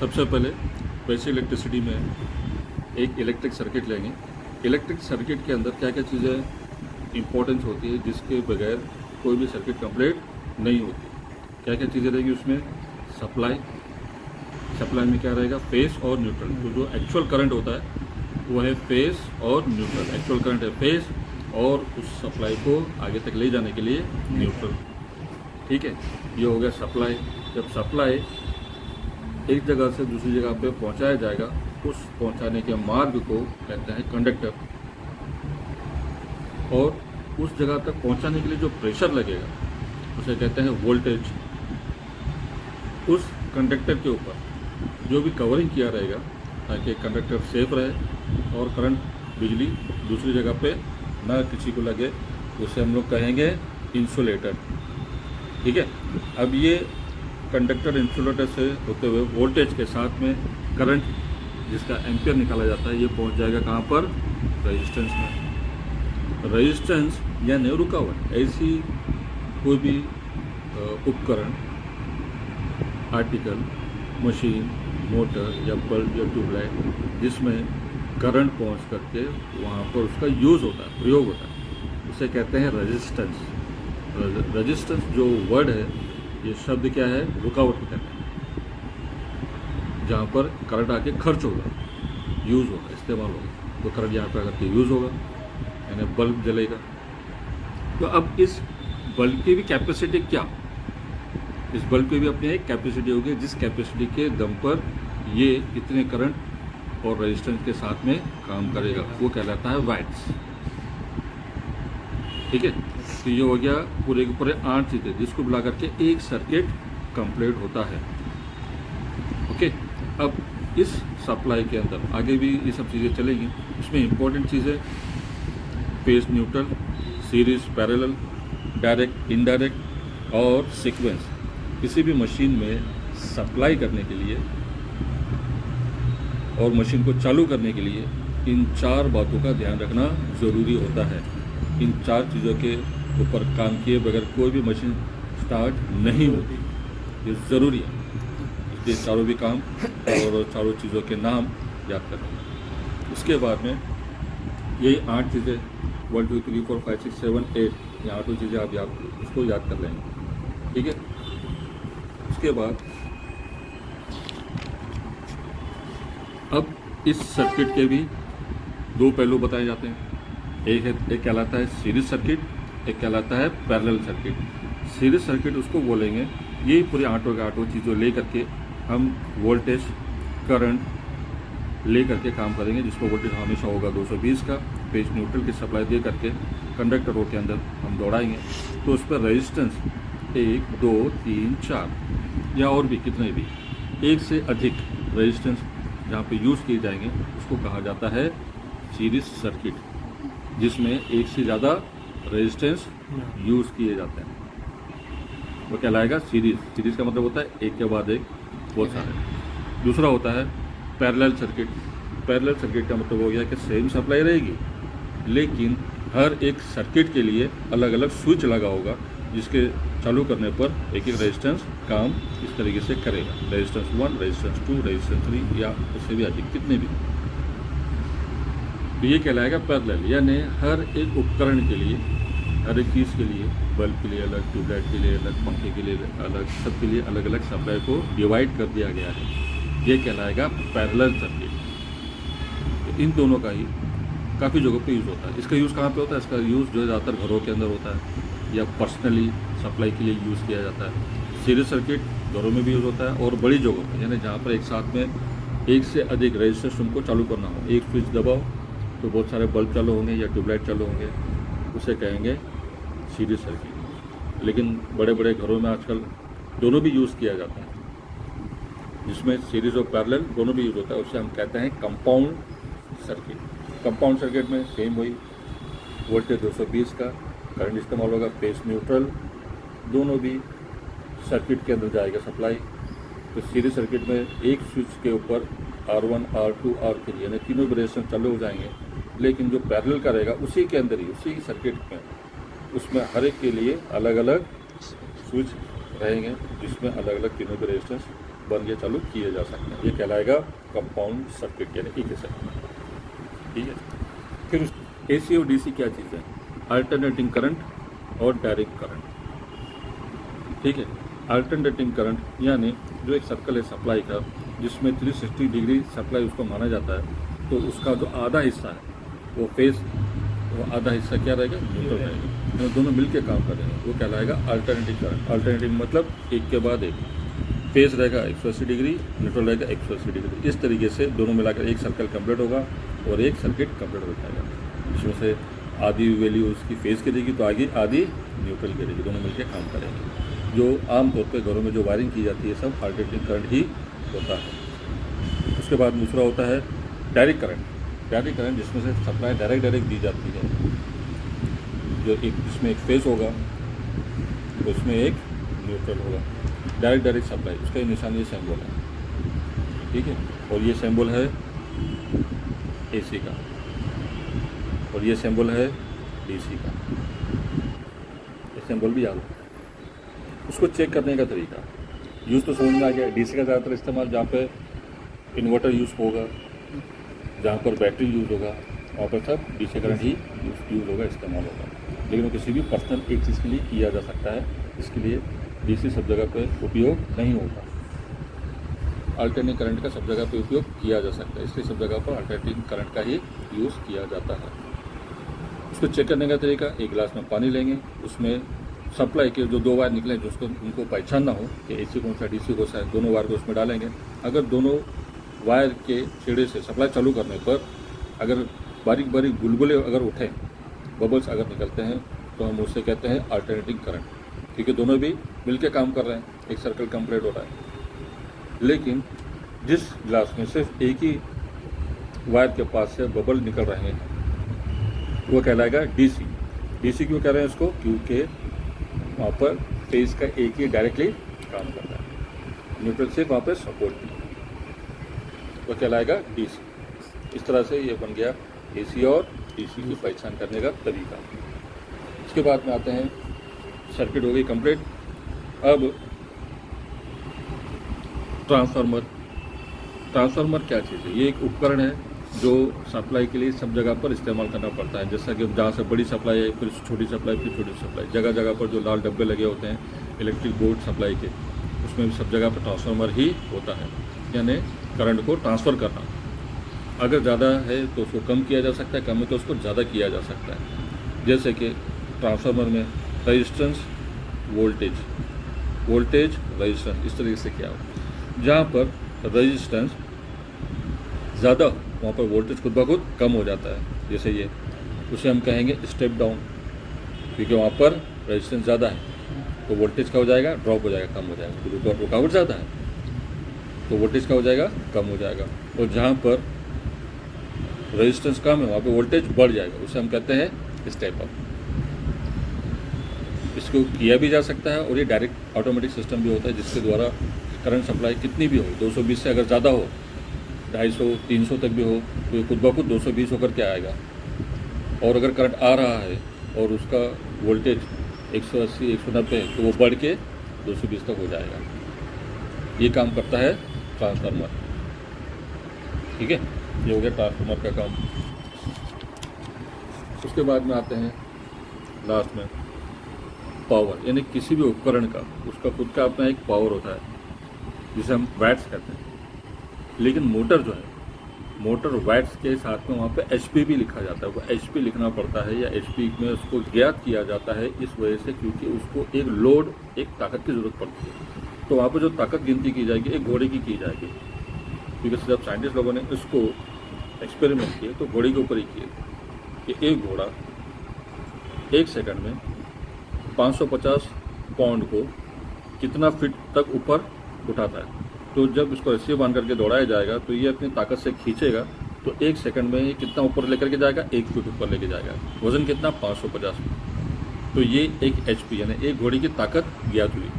सबसे पहले वैसे इलेक्ट्रिसिटी में एक इलेक्ट्रिक सर्किट लेंगे। इलेक्ट्रिक सर्किट के अंदर क्या क्या चीज़ें इंपॉर्टेंस होती है जिसके बगैर कोई भी सर्किट कंप्लीट नहीं होती। क्या क्या चीज़ें रहेंगी उसमें? सप्लाई में क्या रहेगा? फेस और न्यूट्रल। तो जो एक्चुअल करंट होता है वो है फेस और न्यूट्रल। एक्चुअल करंट है फेस और उस सप्लाई को आगे तक ले जाने के लिए न्यूट्रल। ठीक है, ये हो गया सप्लाई। जब सप्लाई एक जगह से दूसरी जगह पे पहुंचाया जाएगा, उस पहुंचाने के मार्ग को कहते हैं कंडक्टर। और उस जगह तक पहुंचाने के लिए जो प्रेशर लगेगा उसे कहते हैं वोल्टेज। उस कंडक्टर के ऊपर जो भी कवरिंग किया रहेगा ताकि कंडक्टर सेफ रहे और करंट बिजली दूसरी जगह पे ना किसी को लगे, उसे हम लोग कहेंगे इंसुलेटर। ठीक है, अब ये कंडक्टर इंसुलेटर से होते हुए वोल्टेज के साथ में करंट जिसका एम्पियर निकाला जाता है, ये पहुंच जाएगा कहाँ पर? रेजिस्टेंस में। रेजिस्टेंस यानी रुकावट। ऐसी कोई भी उपकरण, आर्टिकल, मशीन, मोटर या बल्ब या ट्यूबलाइट जिसमें करंट पहुंच करके वहाँ पर उसका यूज़ होता है, प्रयोग होता है, उसे कहते हैं रेजिस्टेंस। रेजिस्टेंस जो वर्ड है, ये शब्द क्या है? रुकावट को कहते हैं, जहाँ पर करंट आके खर्च होगा, यूज़ होगा, इस्तेमाल होगा। तो करंट यहाँ पर आकर के यूज़ होगा यानी बल्ब जलेगा। तो अब इस बल्ब की भी कैपेसिटी क्या? इस बल्ब की भी अपनी एक कैपेसिटी होगी, जिस कैपेसिटी के दम पर ये इतने करंट और रेजिस्टेंस के साथ में काम करेगा, वो कहलाता है वैट्स। ठीक है, तो ये हो गया पूरे के पूरे 8 चीज़ें जिसको बुला करके एक सर्किट कंप्लीट होता है। ओके, अब इस सप्लाई के अंदर आगे भी ये सब चीज़ें चलेंगी। इसमें इंपॉर्टेंट चीज़ें face, neutral, series, parallel, direct, indirect और सीक्वेंस। किसी भी मशीन में सप्लाई करने के लिए और मशीन को चालू करने के लिए इन 4 बातों का ध्यान रखना ज़रूरी होता है। इन 4 चीज़ों के ऊपर काम किए बगैर कोई भी मशीन स्टार्ट नहीं होती, ये ज़रूरी है। इसलिए चारों भी काम और चारों चीज़ों के नाम याद करना। उसके बाद में यही 8 चीज़ें 1 2 3 4 5 6 7 8 ये 8 चीज़ें आप उसको याद कर लेंगे। ठीक है, उसके बाद अब इस सर्किट के भी 2 पहलू बताए जाते हैं। एक कहलाता है सीरीज सर्किट, एक कहलाता है पैरेलल सर्किट। सीरीज सर्किट उसको बोलेंगे, ये पूरे 8 चीज़ों ले करके हम वोल्टेज, करंट ले करके काम करेंगे, जिसको वोल्टेज हमेशा होगा 220 का। पेज न्यूट्रल की सप्लाई दे करके कंडक्टरों के अंदर हम दौड़ाएंगे, तो उस पर रेजिस्टेंस 1 2 3 4 या और भी कितने भी 1 से अधिक रेजिस्टेंस जहाँ पे यूज़ किए जाएंगे उसको कहा जाता है सीरीज सर्किट, जिसमें 1 से ज़्यादा रेजिस्टेंस यूज़ किए जाते हैं, वो कहलाएगा सीरीज। सीरीज का मतलब होता है एक के बाद एक बहुत सारे। दूसरा होता है पैरेलल सर्किट। पैरेलल सर्किट का मतलब हो गया कि सेम सप्लाई रहेगी, लेकिन हर एक सर्किट के लिए अलग अलग स्विच लगा होगा, जिसके चालू करने पर एक एक रेजिस्टेंस काम इस तरीके से करेगा। रेजिस्टेंस 1, रेजिस्टेंस 2, रेजिस्टेंस 3 या उससे भी अधिक कितने भी। तो ये कहलाएगा पैरेलल, यानी हर एक उपकरण के लिए, हर एक चीज़ के लिए, बल्ब के लिए अलग, ट्यूबलाइट के लिए अलग, पंखे के लिए अलग, सबके लिए अलग अलग सप्लाई को डिवाइड कर दिया गया है। ये कहलाएगा पैरेलल सर्किट। तो इन दोनों का ही काफ़ी जगहों पे यूज़ होता है। इसका यूज़ कहाँ पे होता है? इसका यूज़ जो ज़्यादातर घरों के अंदर होता है या पर्सनली सप्लाई के लिए यूज़ किया जाता है। सीरीज सर्किट घरों में भी यूज़ होता है और बड़ी जगहों पर, यानी जहाँ पर एक साथ में 1 से अधिक रेजिस्टेंस तुमको चालू करना हो, एक स्विच दबाओ तो बहुत सारे बल्ब चालू होंगे या ट्यूबलाइट चालू होंगे, उसे कहेंगे सीरीज सर्किट। लेकिन बड़े बड़े घरों में आजकल दोनों भी यूज़ किया जाता है, जिसमें सीरीज और पैरेलल दोनों भी यूज़ होता है, उसे हम कहते हैं कंपाउंड सर्किट। कंपाउंड सर्किट में सेम वही वोल्टेज 220 का, करंट इस्तेमाल होगा, फेस न्यूट्रल, दोनों भी सर्किट के अंदर जाएगा सप्लाई। तो सीरीज सर्किट में एक स्विच के ऊपर R1, R2, R3 यानी तीनों भी रेजिस्टेंस चालू हो जाएंगे, लेकिन जो पैरेलल का रहेगा उसी के अंदर ही, उसी सर्किट में, उसमें हर एक के लिए अलग अलग स्विच रहेंगे, जिसमें अलग अलग तीनों के रेजिस्टेंस बंद या चालू किए जा सकते हैं। ये कहलाएगा कंपाउंड सर्किट यानी एक सर्किट। ठीक है, फिर AC और DC क्या चीज़ है? अल्टरनेटिंग करंट और डायरेक्ट करंट। ठीक है, अल्टरनेटिंग करंट यानी जो एक सर्कल है सप्लाई का, जिसमें 360 डिग्री सप्लाई उसको माना जाता है, तो उसका जो आधा हिस्सा है वो फेज, वो आधा हिस्सा क्या रहेगा? न्यूट्रल रहेगा। दोनों मिलकर काम करेंगे, वो कहलाएगा अल्टरनेटिंग करंट। अल्टरनेटिंग मतलब एक के बाद एक, फेज रहेगा 180 डिग्री, न्यूट्रल रहेगा 180 डिग्री। इस तरीके से दोनों मिलाकर एक सर्कल कंप्लीट होगा और एक सर्किट कंप्लीट हो जाएगा। इसमें से आधी वैल्यू उसकी फेज की रहेगी तो आधी न्यूट्रल की रहेगी, दोनों मिलकर काम करेंगे। जो आमतौर पर घरों में जो वायरिंग की जाती है सब अल्टरनेटिंग करंट ही होता है। उसके बाद दूसरा होता है डायरेक्ट करंट। डायरेक्ट करंट जिसमें से सप्लाई डायरेक्ट दी जाती है, जो एक जिसमें एक फेज होगा तो उसमें एक न्यूट्रल होगा। डायरेक्ट सप्लाई, उसका निशान ये सिंबल है। ठीक है, और ये सिंबल है AC का और ये सिंबल है DC का। ये सिंबल भी याद हो। उसको चेक करने का तरीका यूज़ तो समझ में आ गया। DC का ज़्यादातर इस्तेमाल जहाँ पे इन्वर्टर यूज़ होगा, जहाँ पर बैटरी यूज़ होगा, वहाँ पर सब DC करंट ही यूज़ होगा, इस्तेमाल होगा। लेकिन वो किसी भी पर्सनल एक चीज़ के लिए किया जा सकता है, इसके लिए DC सब जगह पे उपयोग नहीं होता। अल्टरनेटिंग करंट का सब जगह पे उपयोग किया जा सकता है, इसलिए सब जगह पर अल्टरनेटिंग करंट का ही यूज़ किया जाता है। उसको चेक करने का तरीका, एक गिलास में पानी लेंगे, उसमें सप्लाई के जो 2 वायर निकले जिसको उनको पहचानना हो कि AC कौन सा DC कौन सा है, दोनों वायर को उसमें डालेंगे। अगर दोनों वायर के छेड़े से सप्लाई चालू करने पर अगर बारीक बारीक बुलबुले अगर उठें, बबल्स अगर निकलते हैं, तो हम उसे कहते हैं अल्टरनेटिंग करंट, क्योंकि दोनों भी मिलकर काम कर रहे हैं, एक सर्कल कंप्लीट हो रहा है। लेकिन जिस ग्लास में सिर्फ एक ही वायर के पास से बबल निकल रहे हैं वो कहलाएगा DC। DC क्यों कह रहे हैं इसको? क्योंकि वहाँ पर फेज का एक ही डायरेक्टली काम कर रहा है, न्यूट्रल से वहाँ पर सपोर्ट नहीं, वो कहलाएगा DC। इस तरह से ये बन गया AC और DC की पहचान करने का तरीका। इसके बाद में आते हैं, सर्किट हो गई कंप्लीट। अब ट्रांसफार्मर। ट्रांसफार्मर क्या चीज़ है? ये एक उपकरण है जो सप्लाई के लिए सब जगह पर इस्तेमाल करना पड़ता है। जैसा कि जहाँ से बड़ी सप्लाई है, फिर छोटी सप्लाई, फिर छोटी सप्लाई, जगह जगह पर जो लाल डब्बे लगे होते हैं इलेक्ट्रिक बोर्ड सप्लाई के, उसमें भी सब जगह पर ट्रांसफार्मर ही होता है, यानी करंट को ट्रांसफ़र करना। अगर ज़्यादा है तो उसको कम किया जा सकता है, कम है तो उसको ज़्यादा किया जा सकता है। जैसे कि ट्रांसफार्मर में रेजिस्टेंस, वोल्टेज, रेजिस्टेंस, इस तरीके से क्या हो, जहाँ पर रेजिस्टेंस ज़्यादा वहाँ पर वोल्टेज खुद ब खुद कम हो जाता है। जैसे ये, उसे हम कहेंगे स्टेप डाउन, क्योंकि वहाँ पर रेजिस्टेंस ज़्यादा है तो वोल्टेज का हो जाएगा, ड्रॉप हो जाएगा, कम हो जाएगा। क्योंकि रुकावट ज़्यादा है तो वोल्टेज का हो जाएगा, कम हो जाएगा। और जहाँ पर रेजिस्टेंस कम है वहाँ पर वोल्टेज बढ़ जाएगा, उसे हम कहते हैं स्टेप अप। इसको किया भी जा सकता है और ये डायरेक्ट ऑटोमेटिक सिस्टम भी होता है, जिसके द्वारा करंट सप्लाई कितनी भी हो, 220 से अगर ज़्यादा हो, 250, 300 तक भी हो, तो ये खुद ब खुद 220 होकर के आएगा। और अगर करंट आ रहा है और उसका वोल्टेज 180, 190 है तो वो बढ़ के 220 तक हो जाएगा। ये काम करता है ट्रांसफार्मर। ठीक है, ये हो गया ट्रांसफार्मर का काम। उसके बाद में आते हैं लास्ट में पावर, यानी किसी भी उपकरण का उसका खुद का अपना एक पावर होता है जिसे हम वैट्स कहते हैं। लेकिन मोटर जो है, मोटर वैट्स के साथ में वहाँ पे HP भी लिखा जाता है। वो HP लिखना पड़ता है या HP में उसको ज्ञात किया जाता है इस वजह से क्योंकि उसको एक लोड, एक ताकत की ज़रूरत पड़ती है। तो वहाँ पे जो ताकत गिनती की जाएगी एक घोड़े की जाएगी, क्योंकि जब साइंटिस्ट लोगों ने इसको एक्सपेरिमेंट किए तो घोड़े के ऊपर ही किए कि एक घोड़ा 1 सेकंड में 550 पाउंड को कितना फीट तक ऊपर उठाता है। तो जब इसको रस्सी बांध करके दौड़ाया जाएगा तो ये अपनी ताकत से खींचेगा तो 1 सेकंड में ये कितना ऊपर लेकर के जाएगा, 1 फीट ऊपर लेके जाएगा। वजन कितना, 550। तो ये एक HP यानी एक घोड़े की ताकत ज्ञात हुई।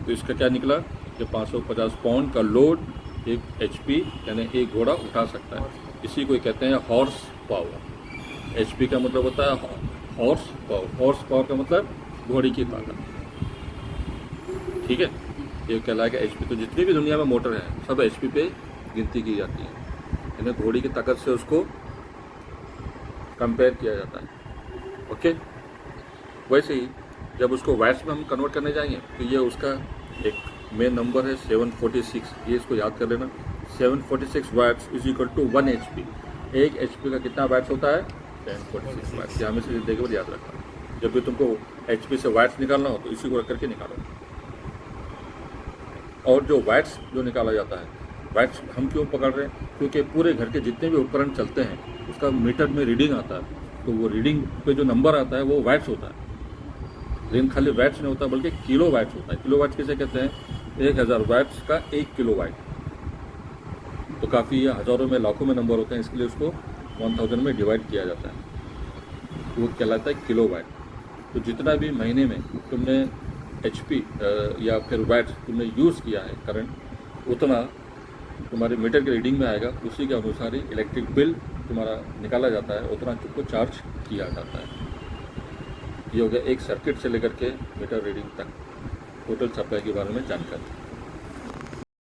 तो इसका क्या निकला कि 550 पाउंड का लोड एक HP यानी एक घोड़ा उठा सकता है। इसी को कहते हैं हॉर्स पावर। HP का मतलब होता है हॉर्स पावर। हॉर्स पावर का मतलब घोड़े की ताकत। ठीक है, ये कहलाएगा HP। तो जितनी भी दुनिया में मोटर है सब HP पे गिनती की जाती है, इन्हें घोड़ी की ताकत से उसको कंपेयर किया जाता है। ओके, वैसे ही जब उसको वाट्स में हम कन्वर्ट करने जाएंगे तो ये उसका एक मेन नंबर है 746, ये इसको याद कर लेना। 746 watts is equal to 1 HP। 1 HP का कितना वाट्स होता है? 746 वाट्स। ये हमेशा देखकर याद रखना, जब भी तुमको HP से वाट्स निकालना हो तो इसी को रख करके निकालो। और जो वाट्स जो निकाला जाता है, वाट्स हम क्यों पकड़ रहे हैं? क्योंकि पूरे घर के जितने भी उपकरण चलते हैं उसका मीटर में रीडिंग आता है, तो वो रीडिंग पे जो नंबर आता है वो वाट्स होता है। लेकिन खाली वाट्स नहीं होता बल्कि किलो वाट्स होता है। किलो वाट्स किसे कहते हैं? 1000 वाट्स का 1 किलो वाट। तो काफ़ी हज़ारों में लाखों में नंबर होते हैं, इसके लिए उसको 1000 में डिवाइड किया जाता है, तो वो कहलाता है किलो वाट। तो जितना भी महीने में तुमने HP या फिर वाट्स तुमने यूज़ किया है करंट, उतना तुम्हारे मीटर के रीडिंग में आएगा, उसी के अनुसार ही इलेक्ट्रिक बिल तुम्हारा निकाला जाता है, उतना तुमको चार्ज किया जाता है। ये हो गया एक सर्किट से लेकर के मीटर रीडिंग तक टोटल सप्लाई के बारे में जानकारी।